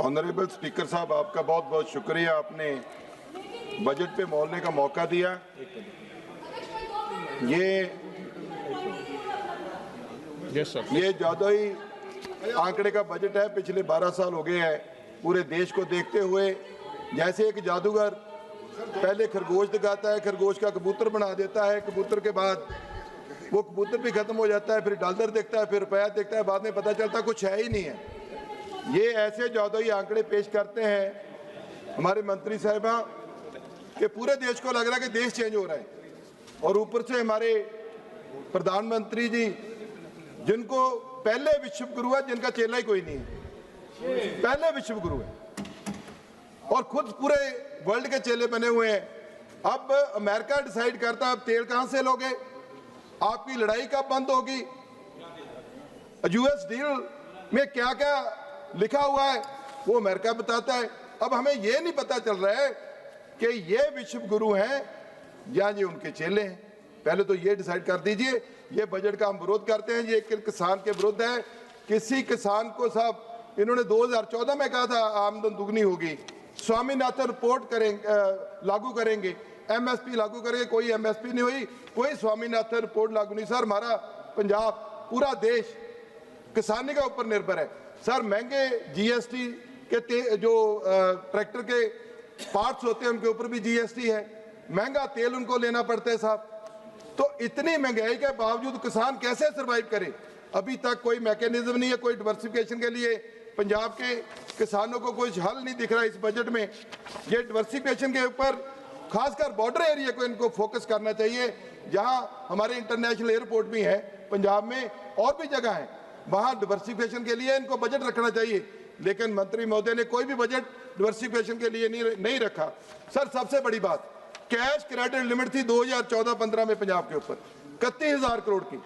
Honourable speaker साहब, आपका बहुत बहुत शुक्रिया, आपने बजट पे बोलने का मौका दिया। ये जादुई आंकड़े का बजट है। पिछले 12 साल हो गए हैं पूरे देश को देखते हुए। जैसे एक जादूगर पहले खरगोश दिखाता है, खरगोश का कबूतर बना देता है, कबूतर के बाद वो कबूतर भी खत्म हो जाता है, फिर डॉलर देखता है, फिर रुपया देखता है, बाद में पता चलता कुछ है ही नहीं है। ये ऐसे जादुई आंकड़े पेश करते हैं हमारे मंत्री साहिबा कि पूरे देश को लग रहा है कि देश चेंज हो रहा है। और ऊपर से हमारे प्रधानमंत्री जी, जिनको पहले विश्व गुरु है, जिनका चेला ही कोई नहीं है, पहले विश्व गुरु है और खुद पूरे वर्ल्ड के चेले बने हुए हैं। अब अमेरिका डिसाइड करता है अब तेल कहां से लोगे, आपकी लड़ाई कब बंद होगी, यूएस डील में क्या क्या लिखा हुआ है वो अमेरिका बताता है। अब हमें ये नहीं पता चल रहा है कि ये विश्व गुरु हैं या ये उनके चेले हैं। पहले तो ये डिसाइड कर दीजिए। ये बजट का हम विरोध करते हैं, ये किसान के विरुद्ध है। किसी किसान को साहब, इन्होंने 2014 में कहा था आमदन दुगनी होगी, स्वामीनाथन रिपोर्ट करेंगे, लागू करेंगे, एमएसपी लागू करेंगे, कोई एमएसपी नहीं हुई, कोई स्वामीनाथन रिपोर्ट लागू नहीं। सर, हमारा पंजाब, पूरा देश किसानी का ऊपर निर्भर है। सर, महंगे जीएसटी के जो ट्रैक्टर के पार्ट्स होते हैं उनके ऊपर भी जीएसटी है, महंगा तेल उनको लेना पड़ता है साहब। तो इतनी महंगाई के बावजूद किसान कैसे सरवाइव करे? अभी तक कोई मैकेनिज्म नहीं है, कोई डिवर्सिफिकेशन के लिए पंजाब के किसानों को कोई हल नहीं दिख रहा इस बजट में। ये डिवर्सिफिकेशन के ऊपर खासकर बॉर्डर एरिया को इनको फोकस करना चाहिए, जहाँ हमारे इंटरनेशनल एयरपोर्ट भी है पंजाब में और भी जगह है, वहाँ डिवर्सिफिकेशन के लिए इनको बजट रखना चाहिए। लेकिन मंत्री महोदय ने कोई भी बजट डिवर्सिफिकेशन के लिए नहीं रखा। सर, सबसे बड़ी बात, कैश क्रेडिट लिमिट थी 2014-15 में पंजाब के ऊपर 31,000 करोड़ की।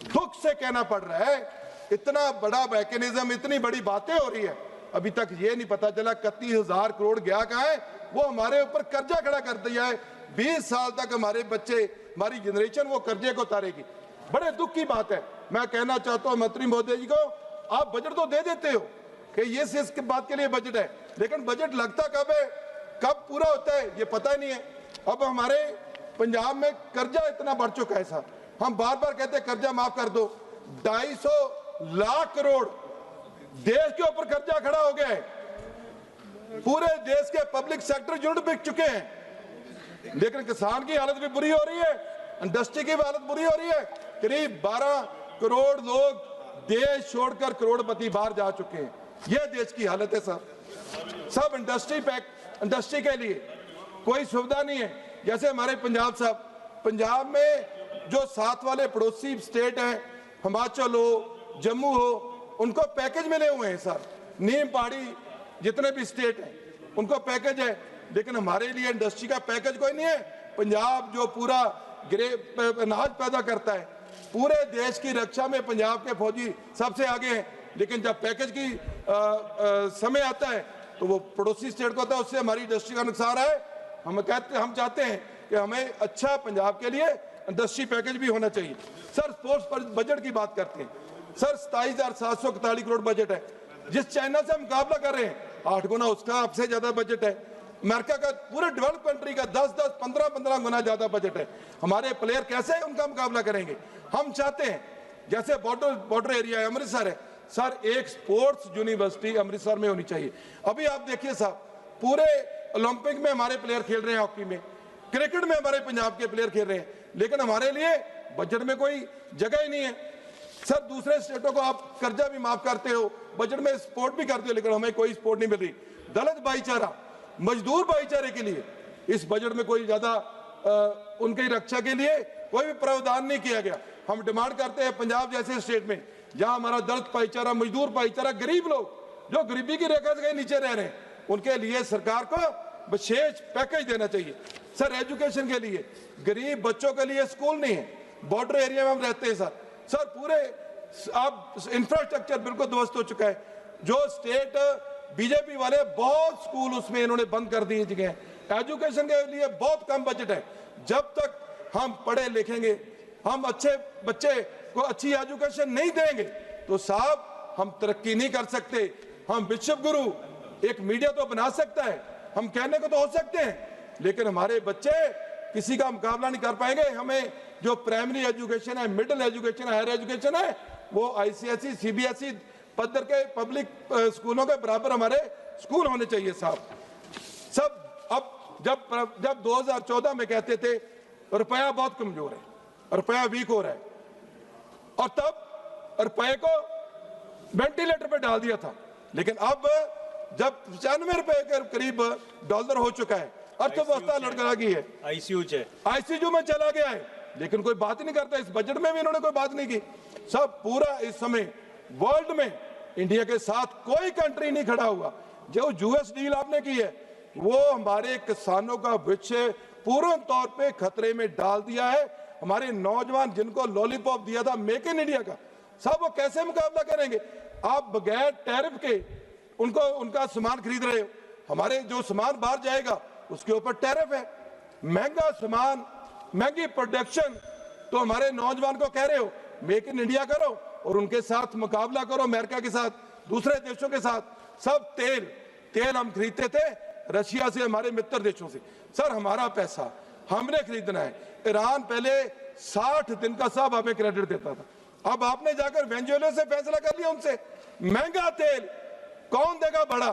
दुख से कहना पड़ रहा है, इतना बड़ा मैकेनिज्म, इतनी बड़ी बातें हो रही है, अभी तक ये नहीं पता चला 31,000 करोड़ गया कहाँ है। वो हमारे ऊपर कर्जा खड़ा कर दिया है। 20 साल तक हमारे बच्चे, हमारी जनरेशन वो कर्जे को उतारेगी। बड़े दुख की बात है। मैं कहना चाहता हूँ मंत्री महोदय जी को, आप बजट तो दे देते हो कि ये इस बात के लिए बजट है, लेकिन बजट लगता कब है, कब पूरा होता है, ये पता नहीं है। अब हमारे पंजाब में कर्जा इतना बढ़ चुका है साहब, हम बार बार कहते हैं कर्जा माफ कर दो। 250 लाख करोड़ देश के ऊपर कर्जा खड़ा हो गया है। पूरे देश के पब्लिक सेक्टर यूनिट बिक चुके हैं, लेकिन किसान की हालत भी बुरी हो रही है, इंडस्ट्री की भी हालत बुरी हो रही है। करीब 12 करोड़ लोग देश छोड़कर करोड़पति बाहर जा चुके हैं। यह देश की हालत है साहब। सब इंडस्ट्री के लिए कोई सुविधा नहीं है। जैसे हमारे पंजाब साहब, पंजाब में जो साथ वाले पड़ोसी स्टेट हैं, हिमाचल हो, जम्मू हो, उनको पैकेज मिले हुए हैं सर। नीम पहाड़ी जितने भी स्टेट हैं उनको पैकेज है, लेकिन हमारे लिए इंडस्ट्री का पैकेज कोई नहीं है। पंजाब जो पूरा अनाज पैदा करता है, पूरे देश की रक्षा में पंजाब के फौजी सबसे आगे हैं, लेकिन जब पैकेज की समय आता है तो वो पड़ोसी स्टेट को होता है, उससे हमारी इंडस्ट्री का नुकसान है। हम चाहते हैं कि हमें अच्छा पंजाब के लिए इंडस्ट्री पैकेज भी होना चाहिए। सर, स्पोर्ट्स बजट की बात करते हैं सर, 27,741 करोड़ बजट है। जिस चाइना से हम मुकाबला कर रहे हैं 8 गुना उसका आपसे ज्यादा बजट है। अमेरिका का, पूरे डेवलप कंट्री का 10-10, 15-15 गुना ज्यादा बजट है। हमारे प्लेयर कैसे उनका मुकाबला करेंगे? हम चाहते हैं जैसे बॉर्डर एरिया है, अमृतसर है सर, एक स्पोर्ट्स यूनिवर्सिटी अमृतसर में होनी चाहिए। अभी आप देखिए साहब, पूरे ओलंपिक में हमारे प्लेयर खेल रहे हैं, हॉकी में, क्रिकेट में हमारे पंजाब के प्लेयर खेल रहे हैं, लेकिन हमारे लिए बजट में कोई जगह ही नहीं है। सर, दूसरे स्टेटों को आप कर्जा भी माफ करते हो, बजट में सपोर्ट भी करते हो, लेकिन हमें कोई सपोर्ट नहीं मिल रही। दलित भाईचारा, मजदूर भाईचारे के लिए इस बजट में कोई ज्यादा उनकी रक्षा के लिए कोई भी प्रावधान नहीं किया गया। हम डिमांड करते हैं पंजाब जैसे स्टेट में, जहां हमारा दलित भाईचारा, मजदूर भाईचारा, गरीब लोग जो गरीबी की रेखा से नीचे रह रहे हैं, उनके लिए सरकार को विशेष पैकेज देना चाहिए। सर, एजुकेशन के लिए, गरीब बच्चों के लिए स्कूल नहीं है, बॉर्डर एरिया में हम रहते हैं सर, पूरे अब इंफ्रास्ट्रक्चर बिल्कुल ध्वस्त हो चुका है। जो स्टेट बीजेपी वाले, बहुत स्कूल उसमें इन्होंने बंद कर दिए जगह। एजुकेशन के लिए बहुत कम बजट है। जब तक हम पढ़े लिखेंगे, हम अच्छे बच्चे को अच्छी एजुकेशन नहीं देंगे तो साहब हम तरक्की नहीं कर सकते। हम विश्व गुरु एक मीडिया तो बना सकता है, हम कहने को तो हो सकते हैं, लेकिन हमारे बच्चे किसी का मुकाबला नहीं कर पाएंगे। हमें जो प्राइमरी एजुकेशन है, मिडिल एजुकेशन, हायर एजुकेशन है, वो आईसीएसई सीबीएसई पद्धर के पब्लिक स्कूलों के बराबर हमारे स्कूल होने चाहिए साहब। सब अब जब 2014 में कहते थे रुपया बहुत कमजोर है, रुपया वीक हो रहा है, और तब रुपये को वेंटिलेटर पे डाल दिया था, लेकिन अब जब 95 रुपए के करीब डॉलर हो चुका है, अर्थव्यवस्था लड़खड़ा गई है, आईसीयू में चला गया है, लेकिन कोई बात नहीं करता। इस बजट में भी इन्होंने कोई बात नहीं की। सब पूरा इस समय वर्ल्ड में इंडिया के साथ कोई कंट्री नहीं खड़ा हुआ। जो यूएस डील आपने की है, वो हमारे किसानों का भविष्य पूर्ण तौर पे खतरे में डाल दिया है। हमारे नौजवान जिनको लॉलीपॉप दिया था मेक इन इंडिया का, सब वो कैसे मुकाबला करेंगे? आप बगैर टैरिफ के उनका सामान खरीद रहे हो। हमारे जो सामान बाहर जाएगा उसके ऊपर टैरिफ है। महंगा सामान, महंगी प्रोडक्शन, तो हमारे नौजवान को कह रहे हो मेक इन इंडिया करो और उनके साथ मुकाबला करो, अमेरिका के साथ, दूसरे देशों के साथ। सब तेल हम खरीदते थे रशिया से, हमारे मित्र देशों से। सर हमारा पैसा हमने खरीदना है। ईरान पहले 60 दिन का सब हमें क्रेडिट देता था, अब आपने जाकर वेनेजुएला से फैसला कर लिया उनसे। महंगा तेल कौन देगा? बड़ा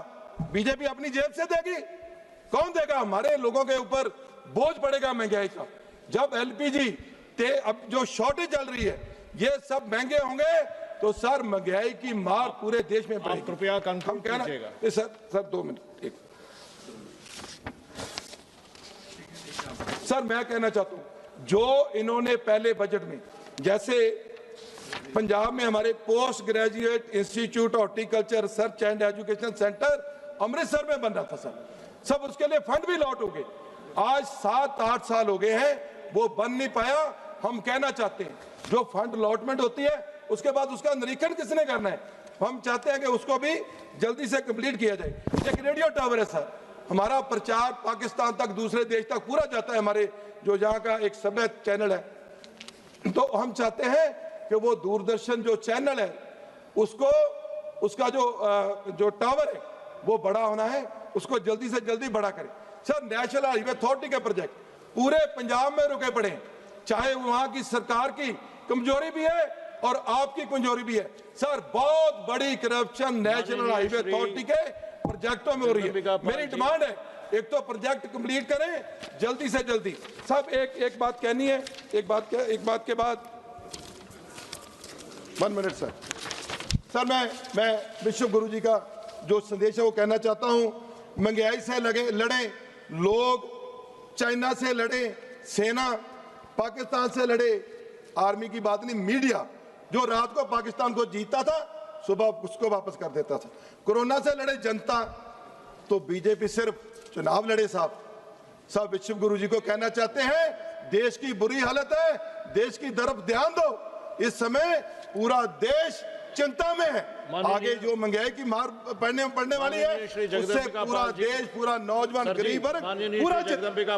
बीजेपी अपनी जेब से देगी? कौन देगा? हमारे लोगों के ऊपर बोझ पड़ेगा महंगाई का। जब एलपीजी अब जो शॉर्टेज चल रही है, ये सब महंगे होंगे तो सर महंगाई की मार पूरे देश में पड़ेगी। कृपया कंक्लूड कीजिएगा। Sir 2 minute. सर मैं कहना चाहता हूं, जो इन्होंने पहले बजट में, जैसे पंजाब में हमारे post graduate institute horticulture research and education centre Amritsar में बन रहा था सर, सब उसके लिए फंड भी लॉट हो गए। आज 7-8 साल हो गए हैं, वो बन नहीं पाया। हम कहना चाहते हैं जो फंड अलॉटमेंट होती है उसके बाद उसका निरीक्षण किसने करना है? हम चाहते हैं कि उसको भी जल्दी से कंप्लीट किया जाए। एक रेडियो टावर है सर, हमारा प्रचार पाकिस्तान तक, दूसरे देश तक पूरा जाता है, हमारे जो यहाँ का एक सभ्य चैनल है। तो हम चाहते हैं कि वो दूरदर्शन जो चैनल है उसको, उसका जो टावर है वो बड़ा होना है, उसको जल्दी से जल्दी बड़ा करें। सर नेशनल हाईवे अथॉरिटी के प्रोजेक्ट पूरे पंजाब में रुके पड़े हैं, चाहे वहां की सरकार की कमजोरी भी है और आपकी कमजोरी भी है। सर बहुत बड़ी करप्शन नेशनल हाईवे अथॉरिटी के प्रोजेक्टों में हो रही है। मेरी डिमांड है एक तो प्रोजेक्ट कंप्लीट करें जल्दी से जल्दी। सब एक बात कहनी है, एक बात के बाद 1 मिनट सर। सर मैं विश्व गुरु जी का जो संदेश है वो कहना चाहता हूं। महंगाई से लड़े लोग, चाइना से लड़े सेना, पाकिस्तान से लड़े आर्मी की बात नहीं, मीडिया जो रात को पाकिस्तान को जीतता था सुबह उसको वापस कर देता था। कोरोना से लड़े जनता, तो बीजेपी सिर्फ चुनाव लड़े साहब। विश्व गुरु जी को कहना चाहते हैं देश की बुरी हालत है, देश की तरफ ध्यान दो। इस समय पूरा देश चिंता में है। आगे जो महंगाई की मार पड़ने वाली है उससे पूरा देश, पूरा नौजवान, गरीब वर्ग पूरा